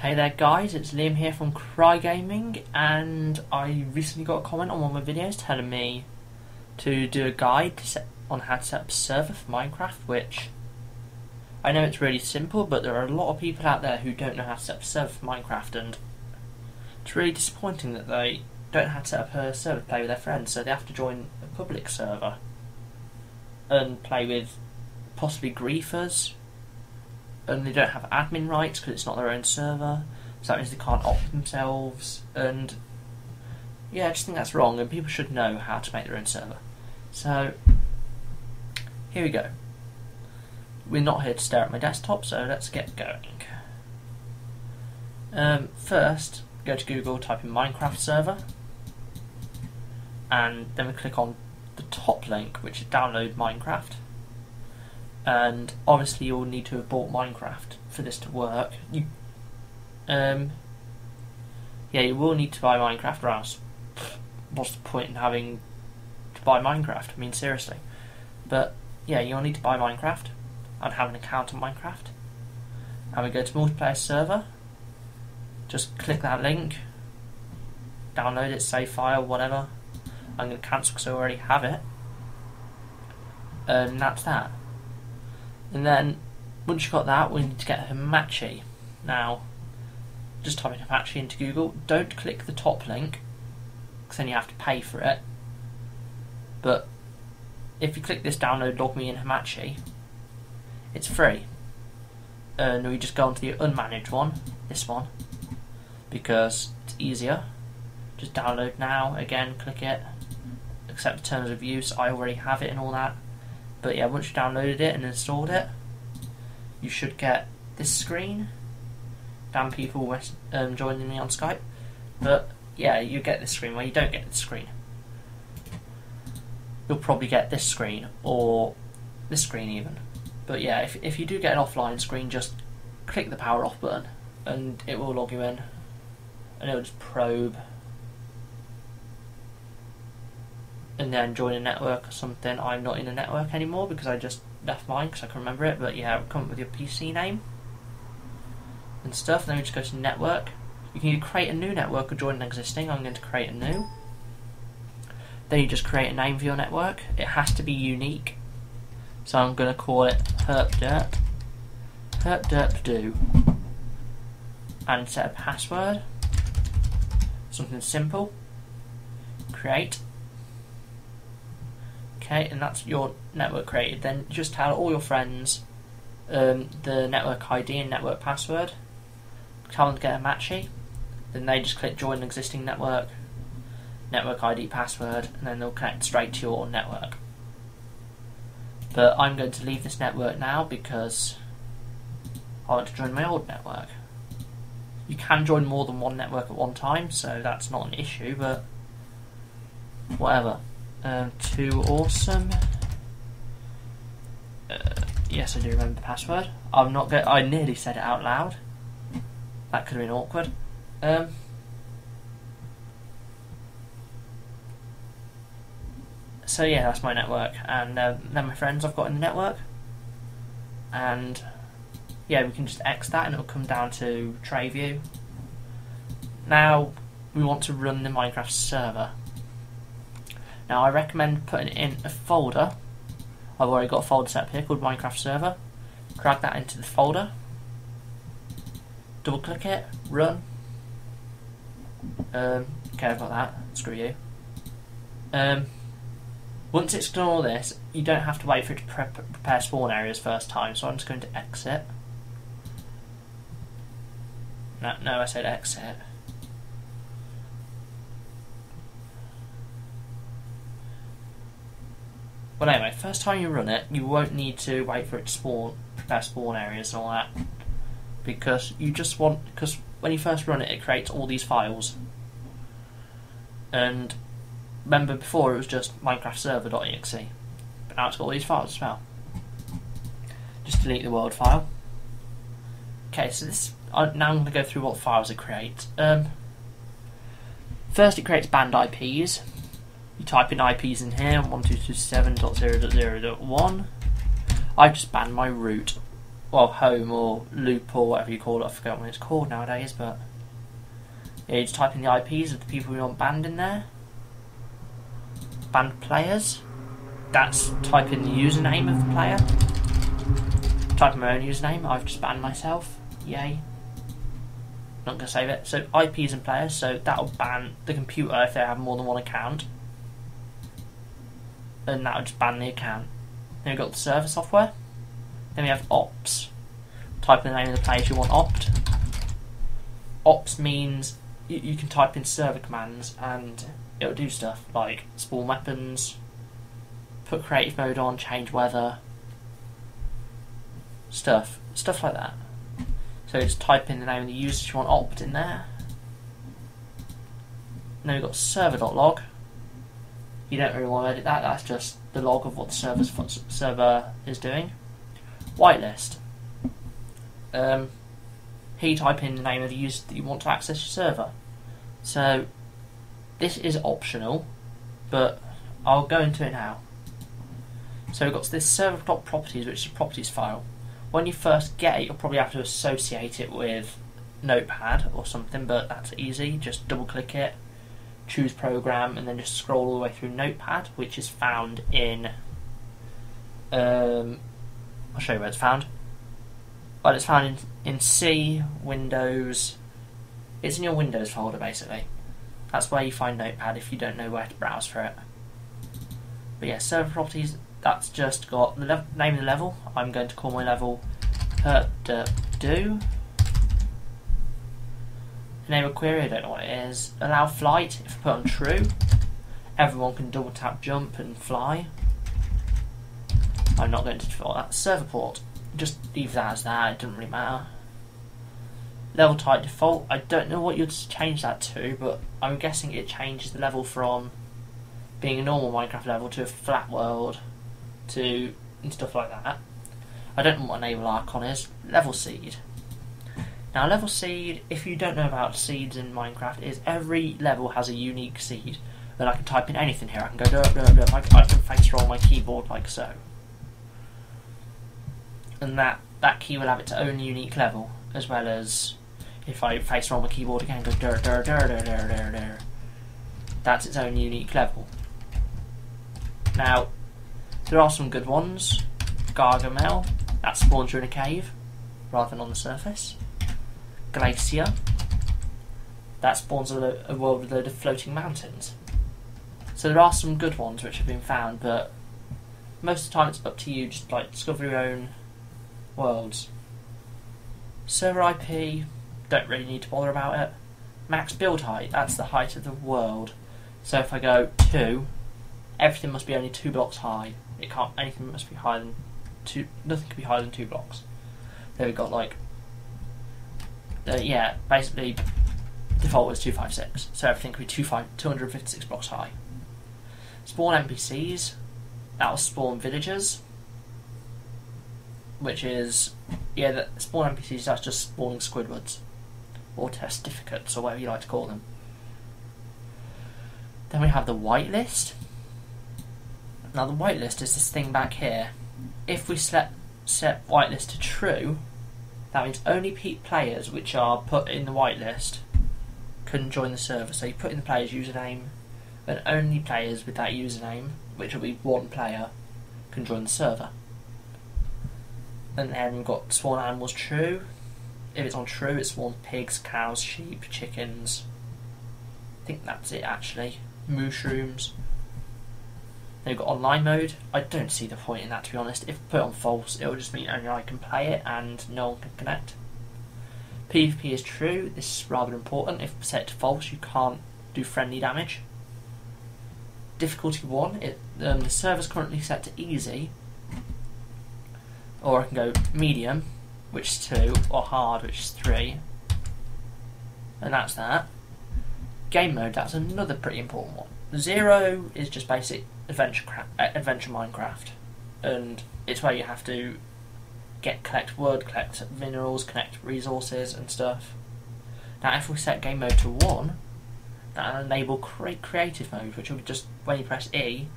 Hey there guys, it's Liam here from KraieGaming, and I recently got a comment on one of my videos telling me to do a guide on how to set up a server for Minecraft, which I know it's really simple, but there are a lot of people out there who don't know how to set up a server for Minecraft, and it's really disappointing that they don't know how to set up a server to play with their friends, so they have to join a public server and play with possibly griefers. And they don't have admin rights because it's not their own server, so that means they can't opt themselves, and yeah, I just think that's wrong, and people should know how to make their own server. So here we go. We're not here to stare at my desktop, so let's get going. First, go to Google, type in Minecraft server, and then we click on the top link, which is download Minecraft. And obviously you'll need to have bought Minecraft for this to work. You will need to buy Minecraft, or else what's the point in having to buy Minecraft? I mean, seriously. But yeah, you'll need to buy Minecraft and have an account on Minecraft. And we go to multiplayer server. Just click that link, download it, save file, whatever. I'm going to cancel because I already have it. And that's that. And then, once you've got that, we need to get Hamachi. Now, just type in Hamachi into Google. Don't click the top link, because then you have to pay for it. But if you click this download log me in Hamachi, it's free. And we just go onto the unmanaged one, this one, because it's easier. Just download now, again, click it, accept the terms of use. I already have it and all that. But yeah, once you downloaded it and installed it, you should get this screen. Damn people joining me on Skype. But yeah, you get this screen where you don't get this screen. You'll probably get this screen, or this screen even. But yeah, if you do get an offline screen, just click the power off button and it will log you in. And it will just probe. And then join a network or something. I'm not in a network anymore because I just left mine because I can remember it, but yeah, it'll come up with your PC name and stuff. And then we just go to network. You can either create a new network or join an existing. I'm going to create a new. Then you just create a name for your network. It has to be unique, so I'm going to call it herpderpdo, and set a password, something simple. Create. Okay, and that's your network created. Then just tell all your friends the network ID and network password. Tell them to get Hamachi. Then they just click join existing network, network ID, password, and then they'll connect straight to your network. But I'm going to leave this network now because I want to join my old network. You can join more than one network at one time, so that's not an issue, but whatever. Too awesome. Yes, I do remember the password. I nearly said it out loud. That could have been awkward. So yeah, that's my network, and then my friends I've got in the network. And yeah, we can just X that, and it'll come down to tray view. Now we want to run the Minecraft server. Now I recommend putting it in a folder. I've already got a folder set up here called Minecraft Server. Drag that into the folder. Double click it, run. Okay, I've got that. Screw you. Once it's done all this, you don't have to wait for it to prepare spawn areas first time, so I'm just going to exit. No, I said exit. Well, anyway, first time you run it, you won't need to wait for it to prepare spawn areas and all that, because when you first run it, it creates all these files. And remember, before it was just minecraftserver.exe, but now it's got all these files as well. Just delete the world file. Okay, so now I'm going to go through what files it creates. First, it creates banned IPs. You type in IPs in here, 1227.0.0.1. I've just banned my root. well, home or loop or whatever you call it. I forget what it's called nowadays, but yeah, you just type in the IPs of the people you want banned in there. Banned players. That's type in the username of the player. Type in my own username. I've just banned myself. Yay. Not going to save it. So IPs and players. So that'll ban the computer if they have more than one account. And that'll just ban the account. Then we've got the server software. Then we have ops. Type in the name of the players you want opt. Ops means you can type in server commands and it'll do stuff like spawn weapons, put creative mode on, change weather, stuff like that. So just type in the name of the user you want opt in there. And then we've got server.log. You don't really want to edit that, that's just the log of what the server is doing. Whitelist. Here you type in the name of the user that you want to access your server. So this is optional, but I'll go into it now. So we've got this server.properties, which is a properties file. When you first get it, you'll probably have to associate it with Notepad or something, but that's easy. Just double click it, choose program, and then just scroll all the way through Notepad, which is found in I'll show you where it's found. Well, it's found in C, Windows. It's in your Windows folder, basically. That's where you find Notepad if you don't know where to browse for it. But yeah, server properties, that's just got the name of the level. I'm going to call my level do. Name of query, I don't know what it is. Allow flight, if I put on true, everyone can double tap jump and fly. I'm not going to default that. Server port, just leave that as that, it doesn't really matter. Level type default, I don't know what you'd change that to, but I'm guessing it changes the level from being a normal Minecraft level to a flat world to and stuff like that. I don't know what enable icon is. Level seed. Now level seed, if you don't know about seeds in Minecraft, is every level has a unique seed. Then I can type in anything here. I can go derp derp derp. I can face roll my keyboard like so. And that key will have its own unique level, as well as if I face roll my keyboard again, go der der der der der der der. That's its own unique level. Now, there are some good ones. Gargamel, that spawns you in a cave rather than on the surface. Glacier, that spawns a world with a load of floating mountains. So there are some good ones which have been found, but most of the time it's up to you, just like discover your own worlds. Server IP, don't really need to bother about it. Max build height, that's the height of the world. So if I go 2, everything must be only 2 blocks high. It can't, anything must be higher than 2, nothing can be higher than 2 blocks. There we've got like, yeah, basically default was 256, so everything could be 256 blocks high. Spawn NPCs, that will spawn villagers, which is, yeah, the spawn NPCs, that's just spawning Squidwards, or testificates, or whatever you like to call them. Then we have the whitelist. Now the whitelist is this thing back here. If we set whitelist to true, that means only players which are put in the whitelist can join the server. So you put in the player's username, and only players with that username, which will be 1 player, can join the server. And then we've got spawn animals true. If it's on true, it spawns pigs, cows, sheep, chickens. I think that's it actually. Mushrooms. Then we've got online mode. I don't see the point in that, to be honest. If I put it on false, it will just mean only I can play it and no one can connect. PvP is true. This is rather important. If set to false, you can't do friendly damage. Difficulty 1, the server's currently set to easy. Or I can go medium, which is 2, or hard, which is 3. And that's that. Game mode, that's another pretty important one. 0 is just basic adventure Minecraft, and it's where you have to collect wood, collect minerals, collect resources and stuff. Now if we set game mode to 1, that'll enable creative mode, which will be just when you press E,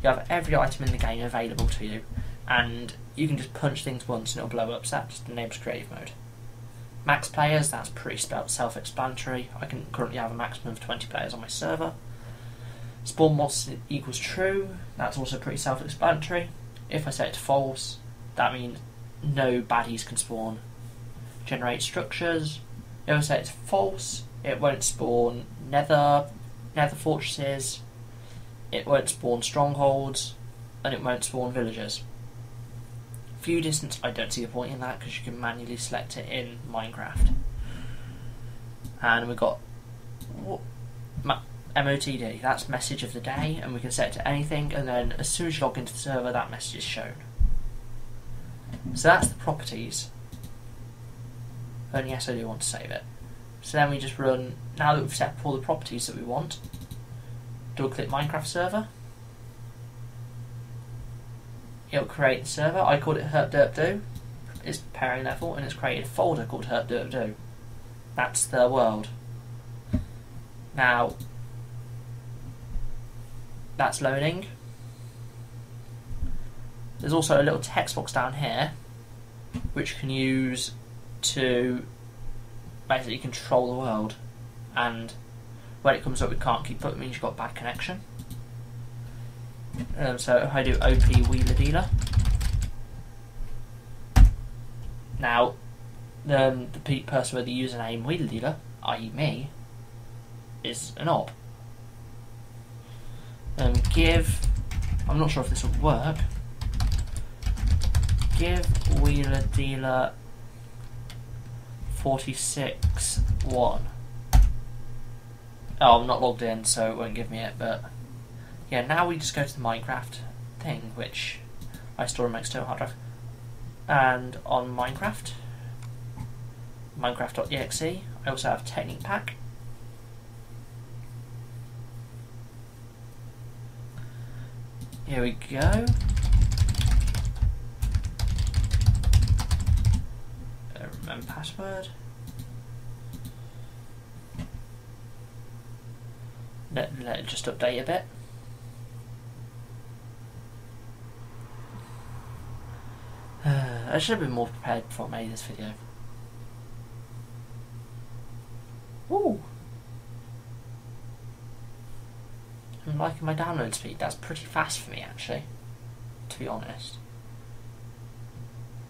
you have every item in the game available to you, and you can just punch things once and it'll blow up, so that just enables creative mode. Max players, that's pretty self-explanatory. I can currently have a maximum of 20 players on my server. Spawn mods equals true, that's also pretty self-explanatory. If I set it to false, that means no baddies can spawn. Generate structures, if I set it to false, it won't spawn nether fortresses, it won't spawn strongholds, and it won't spawn villagers. View distance, I don't see the point in that because you can manually select it in Minecraft. And we've got MOTD, that's message of the day, and we can set it to anything, and then as soon as you log into the server, that message is shown. So that's the properties. And yes, I do want to save it. So then we just run, now that we've set up all the properties that we want, double click Minecraft server. It'll create the server. I called it herpderpdo. It's pairing level, and it's created a folder called herpderpdo. That's the world. Now, that's loading. There's also a little text box down here, which you can use to basically control the world. And when it comes up, we can't keep up, it means you've got bad connection. So if I do OP Wheeler Dealer, now the person with the username Wheeler Dealer, i.e. me, is an op. I'm not sure if this will work. Give Wheeler Dealer 46.1. Oh, I'm not logged in, so it won't give me it, but yeah, now we just go to the Minecraft thing, which I store in my external hard drive. And on Minecraft.exe, I also have Technique Pack. Here we go. Remember password. Let it just update a bit. I should have been more prepared before I made this video. Ooh! I'm liking my download speed. That's pretty fast for me, actually, to be honest.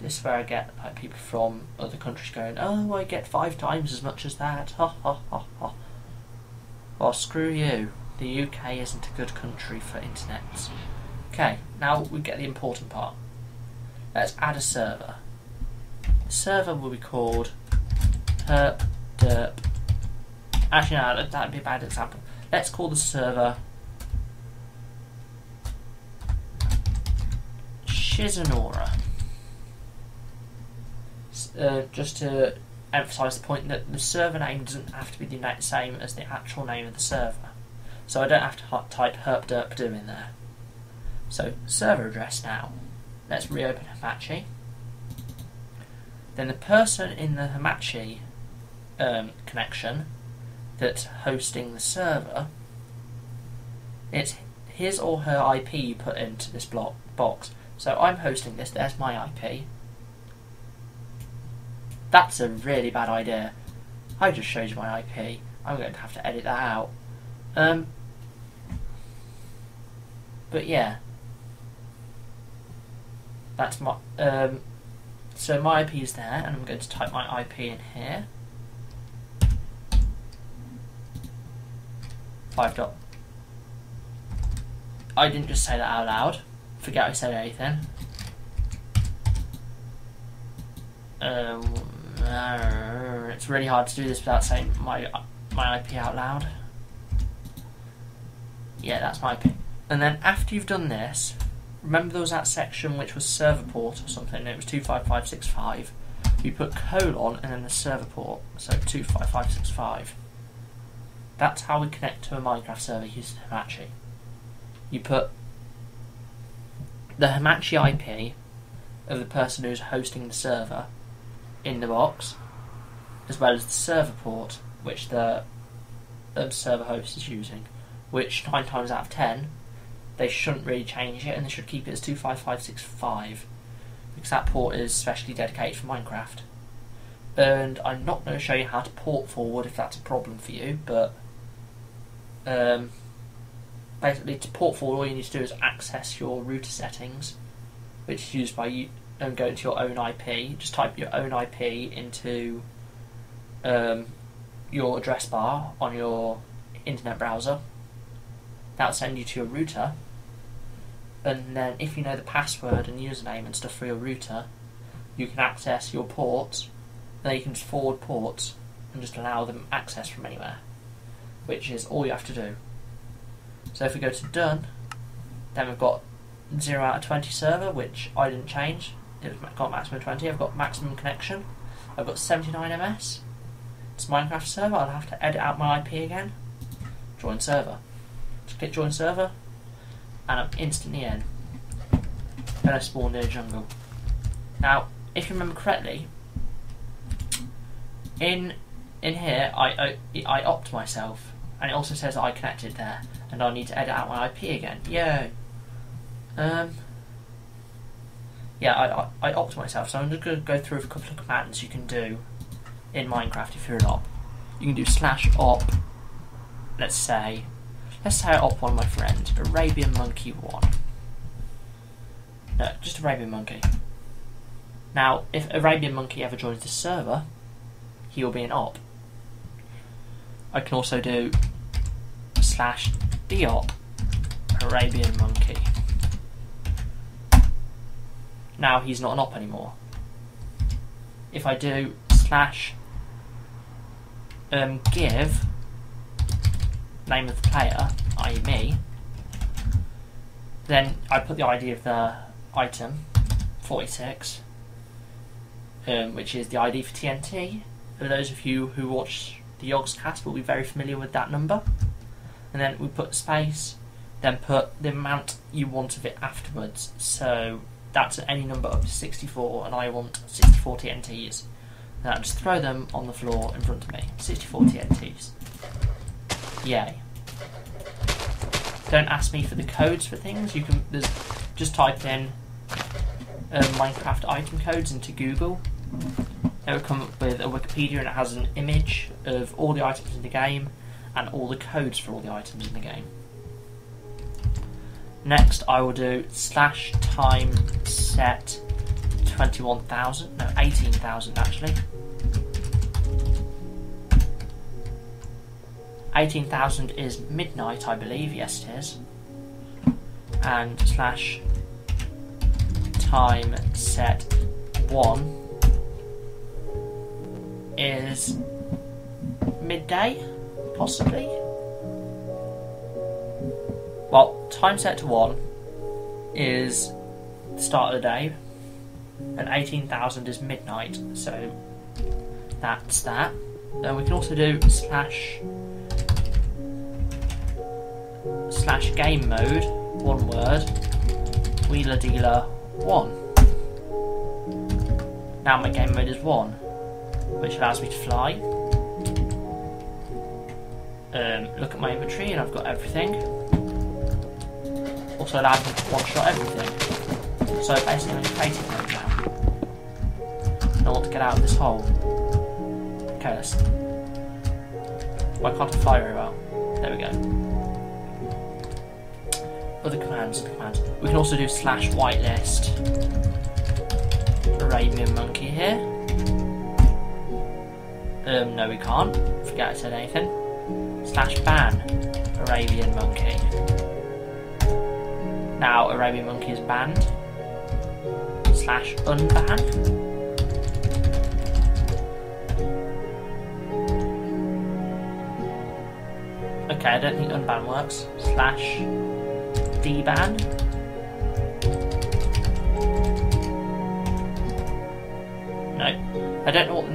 This is where I get like people from other countries going, "Oh, I get 5 times as much as that." Ha ha ha ha. Well, screw you. The UK isn't a good country for internets. Okay, now we get the important part. Let's add a server. The server will be called herpderp. Actually, no, that'd be a bad example. Let's call the server Shizunora. Just to emphasise the point that the server name doesn't have to be the same as the actual name of the server. So I don't have to type herpderpdo in there. So, server address now. Let's reopen Hamachi. Then the person in the Hamachi connection that's hosting the server, it's his or her IP you put into this box. So I'm hosting this, there's my IP. That's a really bad idea. I just showed you my IP. I'm going to have to edit that out. But yeah. That's my so my IP is there, and I'm going to type my IP in here. 5 dot. I didn't just say that out loud. Forget I said anything. It's really hard to do this without saying my IP out loud. Yeah, that's my IP. And then after you've done this, remember there was that section which was server port or something, and it was 25565. You put colon and then the server port, so 25565. That's how we connect to a Minecraft server using Hamachi. You put the Hamachi IP of the person who's hosting the server in the box, as well as the server port which the server host is using, which 9 times out of 10 they shouldn't really change it, and they should keep it as 25565, because that port is specially dedicated for Minecraft. And I'm not going to show you how to port forward if that's a problem for you, but basically to port forward all you need to do is access your router settings, which is used by you, and go into your own IP. Just type your own IP into your address bar on your internet browser. That'll send you to your router, and then if you know the password and username and stuff for your router, you can access your ports. Then you can just forward ports and just allow them access from anywhere, which is all you have to do. So if we go to done, then we've got 0 out of 20 server, which I didn't change. It's got maximum 20. I've got maximum connection. I've got 79 ms. It's Minecraft server. I'll have to edit out my IP again. Join server. Just click join server, and I'm instantly in. Then I spawn near jungle. Now, if you remember correctly, in here I opt myself, and it also says that I connected there, and I need to edit out my IP again. Yay! Yeah, I opt myself, so I'm just going to go through a couple of commands you can do in Minecraft if you're an op. You can do /op. Let's say I op one of my friends, Arabian Monkey 1. No, just Arabian Monkey. Now, if Arabian Monkey ever joins the server, he will be an op. I can also do /dop Arabian Monkey. Now he's not an op anymore. If I do /give name of the player, i.e. me, then I put the ID of the item, 46, which is the ID for TNT. For those of you who watch the Yogscast will be very familiar with that number. And then we put space, then put the amount you want of it afterwards. So that's any number up to 64, and I want 64 TNTs. Now just throw them on the floor in front of me. 64 TNTs. Yay. Don't ask me for the codes for things. You can just type in Minecraft item codes into Google. It will come up with a Wikipedia, and it has an image of all the items in the game and all the codes for all the items in the game. Next I will do /time set 21,000, no 18,000 actually. 18,000 is midnight, I believe, yes it is. And /time set 1 is midday, possibly. Well, time set to 1 is the start of the day, and 18,000 is midnight, so that's that. Then we can also do /game mode, one word, wheeler dealer 1. Now my game mode is 1, which allows me to fly. Look at my inventory and I've got everything. Also allows me to one-shot everything. So basically I'm in creative mode now. And I want to get out of this hole. Okay, let's... Why can't I fly very well? There we go. Other commands. We can also do /whitelist Arabian Monkey here. No we can't. Forget I said anything. /ban Arabian Monkey. Now Arabian Monkey is banned. /unban. Okay, I don't think unban works. /dban. No, I don't know what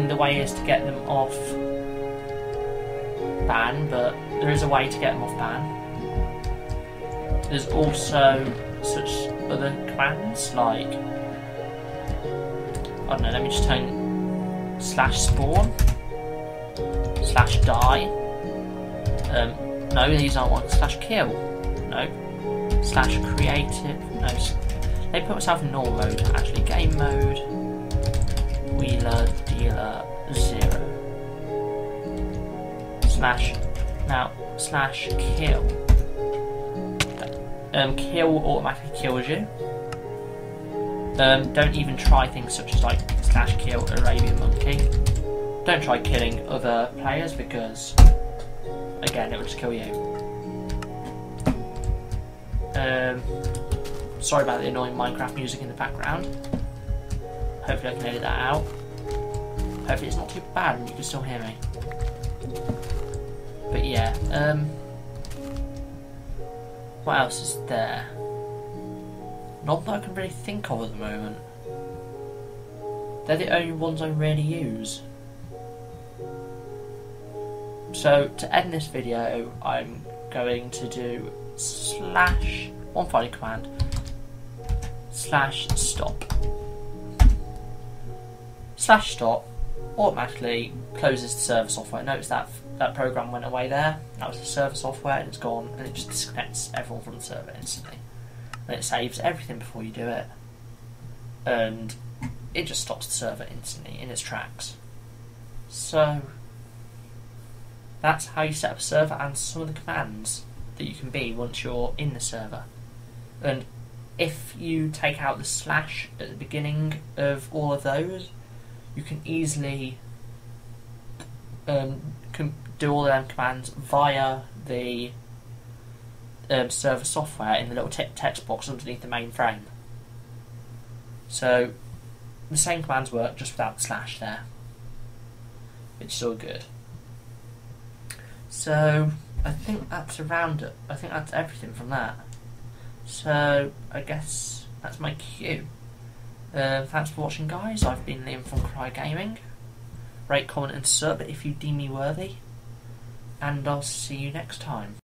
the way is to get them off ban, but there is a way to get them off ban. There's also such other commands like, I don't know, let me just turn /spawn, /die. No, these aren't one. /kill. No. /creative. No. They put myself in normal mode. Actually, game mode. Wheeler dealer 0. Slash. Now slash kill. Kill automatically kills you. Don't even try things such as like slash kill Arabian Monkey. Don't try killing other players because, again, it will just kill you. Sorry about the annoying Minecraft music in the background. Hopefully I can edit that out. Hopefully it's not too bad and you can still hear me. But yeah, what else is there? Not that I can really think of at the moment. They're the only ones I really use. So to end this video, I'm going to do slash one fighting command slash stop. Slash stop automatically closes the server software. Notice that that program went away there. That was the server software and it's gone, and it just disconnects everyone from the server instantly. And it saves everything before you do it, and it just stops the server instantly in its tracks. So that's how you set up a server and some of the commands that you can be once you're in the server. And if you take out the slash at the beginning of all of those, you can easily do all of them commands via the server software in the little text box underneath the mainframe. So the same commands work just without the slash there, which is all good. So I think that's around it. I think that's everything from that. So I guess that's my cue. Thanks for watching, guys. I've been Liam from KraieGaming. Rate, comment and sub if you deem me worthy, and I'll see you next time.